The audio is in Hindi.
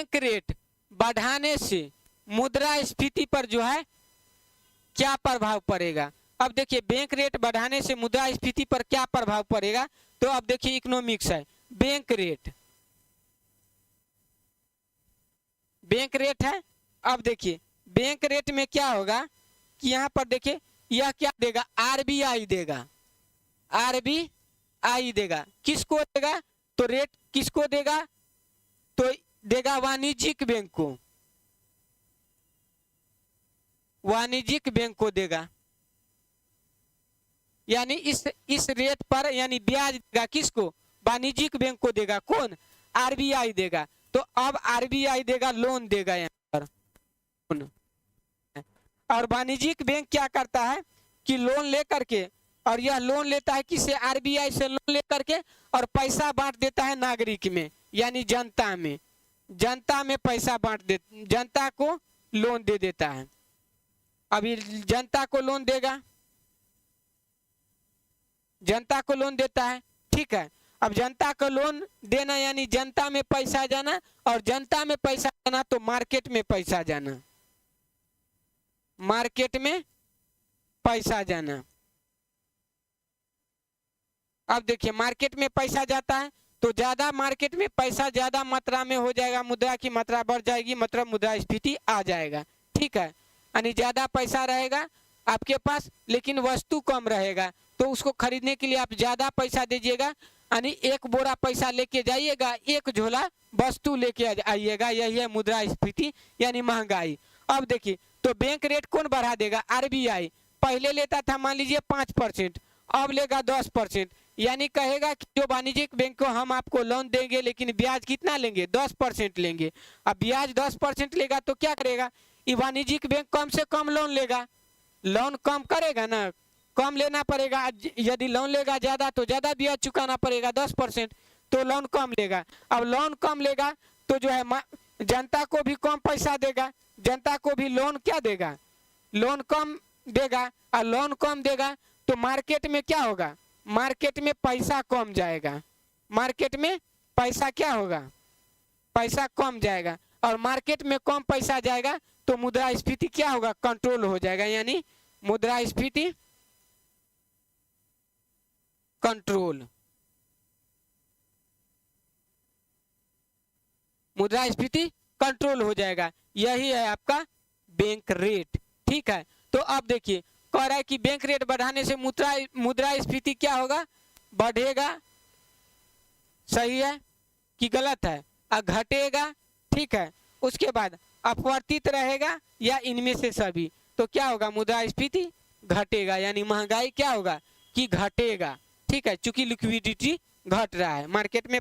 बैंक रेट बढ़ाने से मुद्रास्फीति पर जो है क्या प्रभाव पड़ेगा। अब देखिए बैंक रेट बढ़ाने से मुद्रास्फीति पर क्या प्रभाव पड़ेगा। तो अब देखिए इकोनॉमिक्स है, बैंक रेट है। अब देखिए बैंक रेट में क्या होगा कि यहाँ पर देखिए यह क्या देगा, आरबीआई देगा, आरबीआई देगा। किसको देगा, तो रेट किसको देगा, तो देगा वाणिज्यिक बैंक को, वाणिज्यिक बैंक को देगा। यानी इस रेट पर यानी ब्याज देगा किसको, वाणिज्यिक बैंक को देगा। कौन, आरबीआई देगा। तो अब आरबीआई देगा, लोन देगा यहाँ पर। और वाणिज्यिक बैंक क्या करता है कि लोन लेकर के, और यह लोन लेता है किससे, आरबीआई से लोन लेकर के, और पैसा बांट देता है नागरिक में यानी जनता में, जनता में पैसा बांट दे, जनता को लोन दे देता है। अभी जनता को लोन देगा, जनता को लोन देता है, ठीक है। अब जनता को लोन देना यानी जनता में पैसा जाना, और जनता में पैसा जाना तो मार्केट में पैसा जाना, मार्केट में पैसा जाना। अब देखिए मार्केट में पैसा जाता है तो ज्यादा मार्केट में पैसा ज्यादा मात्रा में हो जाएगा, मुद्रा की मात्रा बढ़ जाएगी, मतलब मुद्रास्फीति आ जाएगा, ठीक है। यानी ज्यादा पैसा रहेगा आपके पास लेकिन वस्तु कम रहेगा, तो उसको खरीदने के लिए आप ज्यादा पैसा दीजिएगा, यानी एक बोरा पैसा लेके जाइएगा, एक झोला वस्तु लेके आइएगा, यही है मुद्रास्फीति यानी महंगाई। अब देखिए तो बैंक रेट कौन बढ़ा देगा, आरबीआई। पहले लेता था मान लीजिए 5%, अब लेगा 10%, यानी कहेगा कि जो वाणिज्यिक बैंक को हम आपको लोन देंगे लेकिन ब्याज कितना लेंगे, 10% लेंगे। अब ब्याज 10% लेगा तो क्या करेगा, ये वाणिज्यिक बैंक कम से कम लोन लेगा, लोन कम करेगा ना, कम लेना पड़ेगा। यदि लोन लेगा ज्यादा तो ज्यादा ब्याज चुकाना पड़ेगा, 10%, तो लोन कम लेगा। अब लोन कम लेगा तो जो है जनता को भी कम पैसा देगा, जनता को भी लोन क्या देगा, लोन कम देगा। और लोन कम देगा तो मार्केट में क्या होगा, मार्केट में पैसा कम जाएगा, मार्केट में पैसा क्या होगा, पैसा कम जाएगा। और मार्केट में कम पैसा जाएगा तो मुद्रास्फीति क्या होगा, कंट्रोल हो जाएगा, यानी मुद्रास्फीति कंट्रोल, मुद्रास्फीति कंट्रोल हो जाएगा। यही है आपका बैंक रेट, ठीक है। तो अब देखिए कह रहा है कि बैंक रेट बढ़ाने से मुद्रास्फीति क्या होगा, बढ़ेगा, सही है कि गलत है, घटेगा, ठीक है। उसके बाद अपवर्तित रहेगा या इनमें से सभी, तो क्या होगा, मुद्रास्फीति घटेगा, यानी महंगाई क्या होगा कि घटेगा, ठीक है। चूंकि लिक्विडिटी घट रहा है, मार्केट में